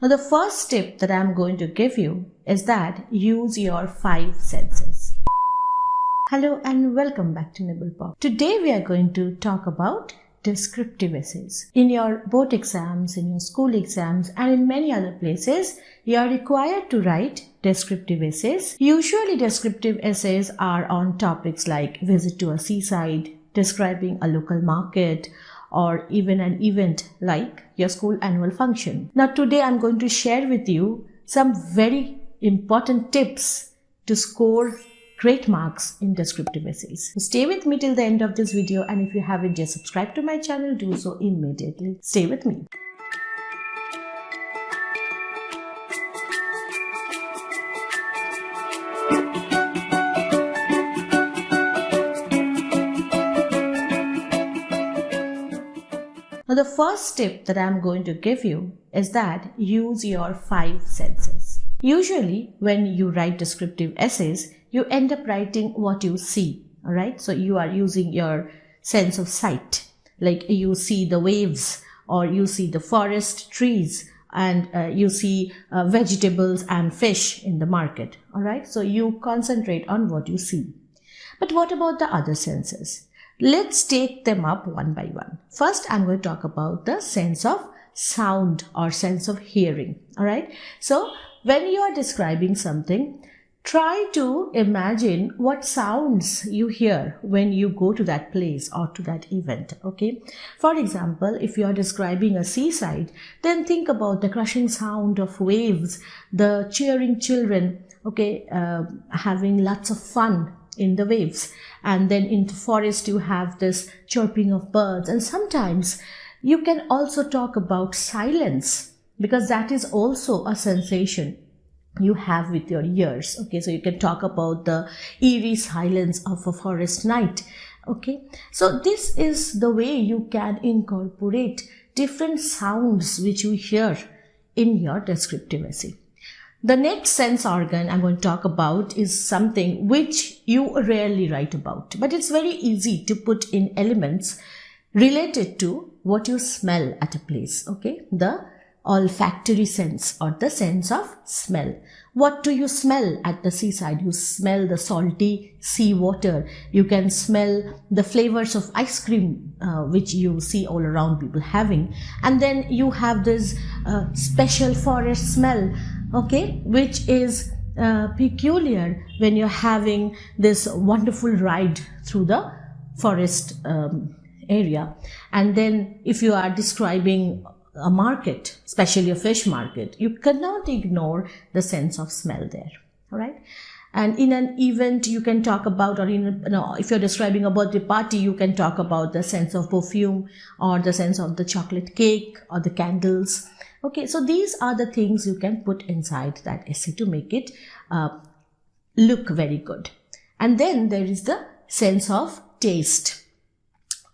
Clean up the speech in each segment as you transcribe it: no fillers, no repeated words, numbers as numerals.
Now, the first tip that I'm going to give you is that use your 5 senses. Hello and welcome back to NibblePop. Today we are going to talk about descriptive essays. In your board exams, in your school exams, and in many other places, you are required to write descriptive essays. Usually descriptive essays are on topics like visit to a seaside, describing a local market, or even an event like your school annual function. Now today I'm going to share with you some very important tips to score great marks in descriptive essays. So stay with me till the end of this video, and if you haven't yet subscribed to my channel, do so immediately. Stay with me. Now, the first tip that I'm going to give you is that use your 5 senses. Usually, when you write descriptive essays, you end up writing what you see, alright? So, you are using your sense of sight, like you see the waves, or you see the forest, trees, and you see vegetables and fish in the market, alright? So, you concentrate on what you see. But what about the other senses? Let's take them up one by one. First, I'm going to talk about the sense of sound or sense of hearing. All right. So when you are describing something, try to imagine what sounds you hear when you go to that place or to that event. Okay. For example, if you are describing a seaside, then think about the crushing sound of waves, the cheering children, okay, having lots of fun in the waves. And then in the forest you have this chirping of birds, and sometimes you can also talk about silence, because that is also a sensation you have with your ears. Okay, so you can talk about the eerie silence of a forest night. Okay, so this is the way you can incorporate different sounds which you hear in your descriptive essay. The next sense organ I'm going to talk about is something which you rarely write about, but it's very easy to put in elements related to what you smell at a place, okay? The olfactory sense, or the sense of smell. What do you smell at the seaside? You smell the salty sea water. You can smell the flavors of ice cream, which you see all around people having. And then you have this special forest smell, okay, which is peculiar when you're having this wonderful ride through the forest area. And then if you are describing a market, especially a fish market, you cannot ignore the sense of smell there. All right. And in an event, you can talk about, or if you're describing a birthday party, you can talk about the sense of perfume, or the sense of the chocolate cake, or the candles. Okay, so these are the things you can put inside that essay to make it look very good. And then there is the sense of taste.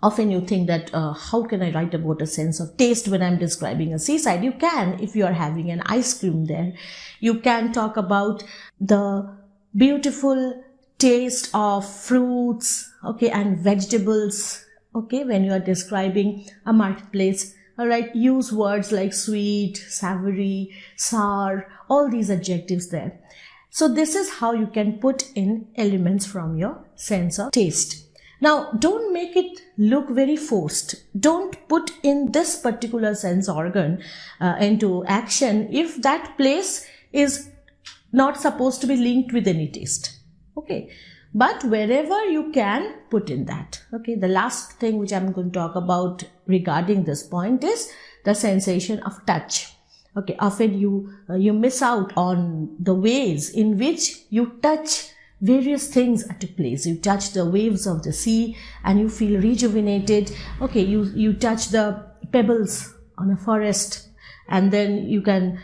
Often you think that how can I write about a sense of taste when I'm describing a seaside? You can, if you are having an ice cream there. You can talk about the beautiful taste of fruits, okay, and vegetables, okay, when you are describing a marketplace. All right, use words like sweet, savory, sour, all these adjectives there. So this is how you can put in elements from your sense of taste. Now, don't make it look very forced. Don't put in this particular sense organ into action if that place is not supposed to be linked with any taste. Okay. But wherever you can, put in that. Okay. The last thing which I'm going to talk about regarding this point is the sensation of touch. Okay. Often you miss out on the ways in which you touch various things at a place. You touch the waves of the sea and you feel rejuvenated. Okay. You touch the pebbles on a forest, and then you can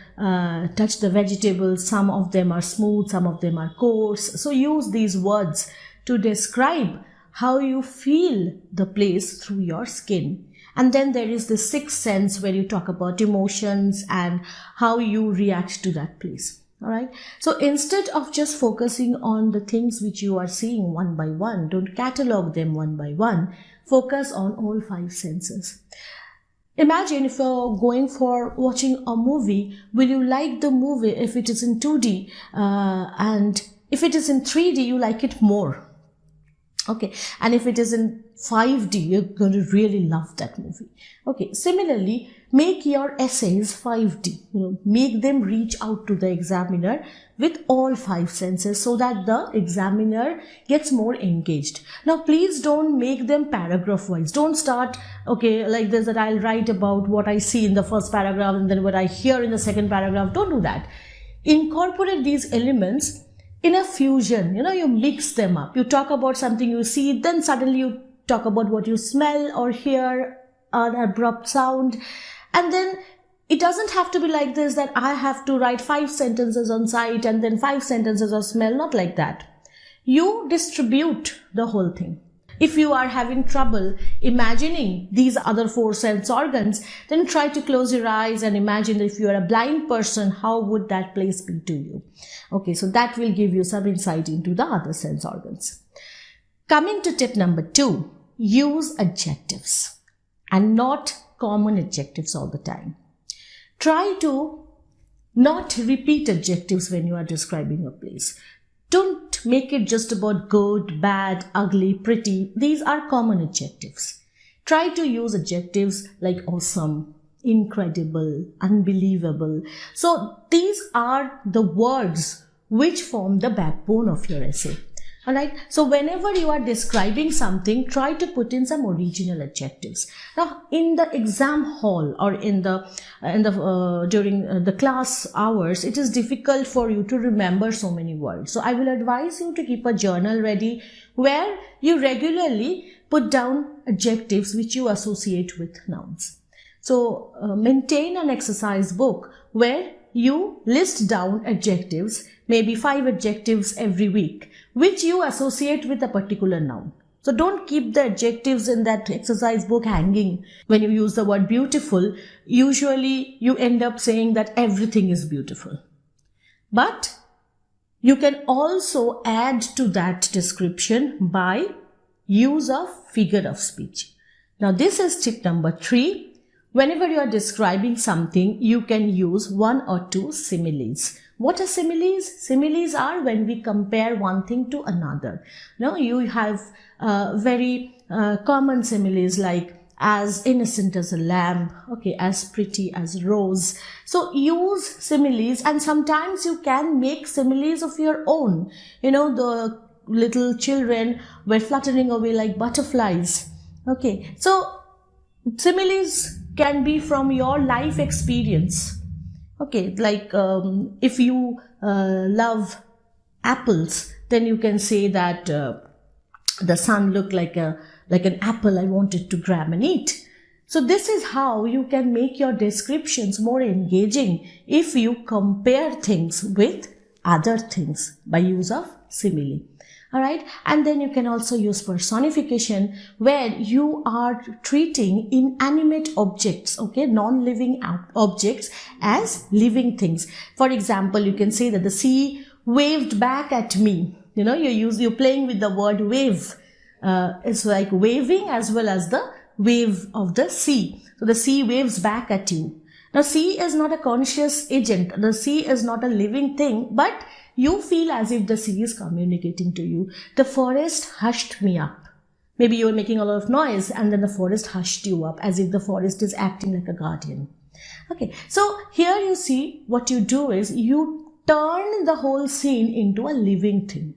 touch the vegetables. Some of them are smooth, some of them are coarse. So use these words to describe how you feel the place through your skin. And then there is the sixth sense where you talk about emotions and how you react to that place. All right. So instead of just focusing on the things which you are seeing one by one, don't catalog them one by one. Focus on all 5 senses. Imagine if you're going for watching a movie, will you like the movie if it is in 2D and if it is in 3D, you like it more. Okay, and if it is in 5D, you're going to really love that movie. Okay, similarly, make your essays 5D. Make them reach out to the examiner with all 5 senses so that the examiner gets more engaged. Now, please don't make them paragraph wise. Don't start, okay, like this, that I'll write about what I see in the first paragraph and then what I hear in the second paragraph. Don't do that. Incorporate these elements in a fusion. You mix them up. You talk about something you see, then suddenly you talk about what you smell or hear, an abrupt sound. And then it doesn't have to be like this, that I have to write 5 sentences on sight and then 5 sentences on smell. Not like that. You distribute the whole thing. If you are having trouble imagining these other 4 sense organs, then try to close your eyes and imagine if you are a blind person, how would that place be to you? Okay, so that will give you some insight into the other sense organs. Coming to tip number 2, use adjectives and not common adjectives all the time. Try to not repeat adjectives when you are describing a place. Don't make it just about good, bad, ugly, pretty. These are common adjectives. Try to use adjectives like awesome, incredible, unbelievable. So these are the words which form the backbone of your essay. Alright, so whenever you are describing something, try to put in some original adjectives. Now, in the exam hall or during the class hours, it is difficult for you to remember so many words. So I will advise you to keep a journal ready where you regularly put down adjectives which you associate with nouns. So maintain an exercise book where you list down adjectives, maybe 5 adjectives every week, which you associate with a particular noun. So don't keep the adjectives in that exercise book hanging. When you use the word beautiful, usually you end up saying that everything is beautiful. But you can also add to that description by use of figure of speech. Now this is tip number 3. Whenever you are describing something, you can use 1 or 2 similes. What are similes? Similes are when we compare one thing to another. Now you have very common similes like as innocent as a lamb, okay, as pretty as rose. So use similes, and sometimes you can make similes of your own. The little children were fluttering away like butterflies. Okay, so similes can be from your life experience. Okay, like if you love apples, then you can say that the sun looked like an apple I wanted to grab and eat. So this is how you can make your descriptions more engaging if you compare things with other things by use of simile. Alright, and then you can also use personification where you are treating inanimate objects, okay, non-living objects as living things. For example, you can say that the sea waved back at me. You're playing with the word wave. It's like waving as well as the wave of the sea. So the sea waves back at you. Now, sea is not a conscious agent. The sea is not a living thing, but you feel as if the sea is communicating to you. The forest hushed me up. Maybe you were making a lot of noise and then the forest hushed you up, as if the forest is acting like a guardian. Okay, so here you see what you do is you turn the whole scene into a living thing.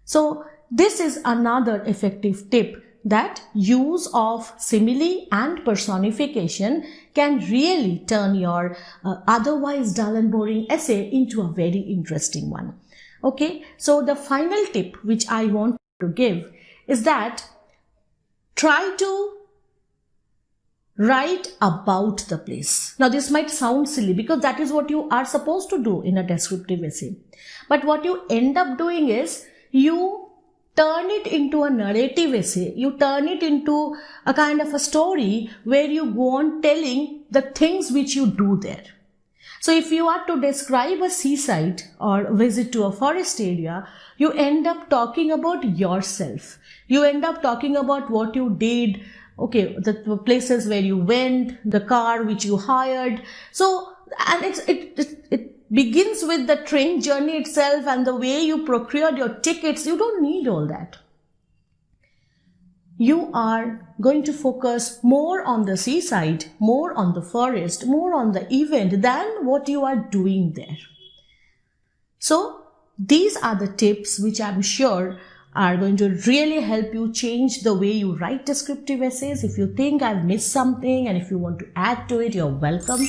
So this is another effective tip, that use of simile and personification can really turn your otherwise dull and boring essay into a very interesting one. Okay, so the final tip which I want to give is that try to write about the place. Now this might sound silly because that is what you are supposed to do in a descriptive essay. But what you end up doing is you turn it into a narrative essay. You turn it into a kind of a story where you go on telling the things which you do there. So if you are to describe a seaside or visit to a forest area, you end up talking about yourself. You end up talking about what you did okay, the places where you went, the car which you hired. So, and it begins with the train journey itself and the way you procured your tickets. You don't need all that. You are going to focus more on the seaside, more on the forest, more on the event than what you are doing there. So these are the tips which I'm sure are going to really help you change the way you write descriptive essays. If you think I've missed something and if you want to add to it, you're welcome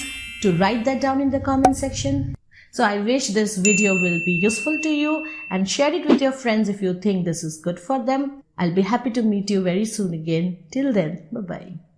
to write that down in the comment section. So I wish this video will be useful to you, and share it with your friends if you think this is good for them. I'll be happy to meet you very soon again. Till then, bye-bye.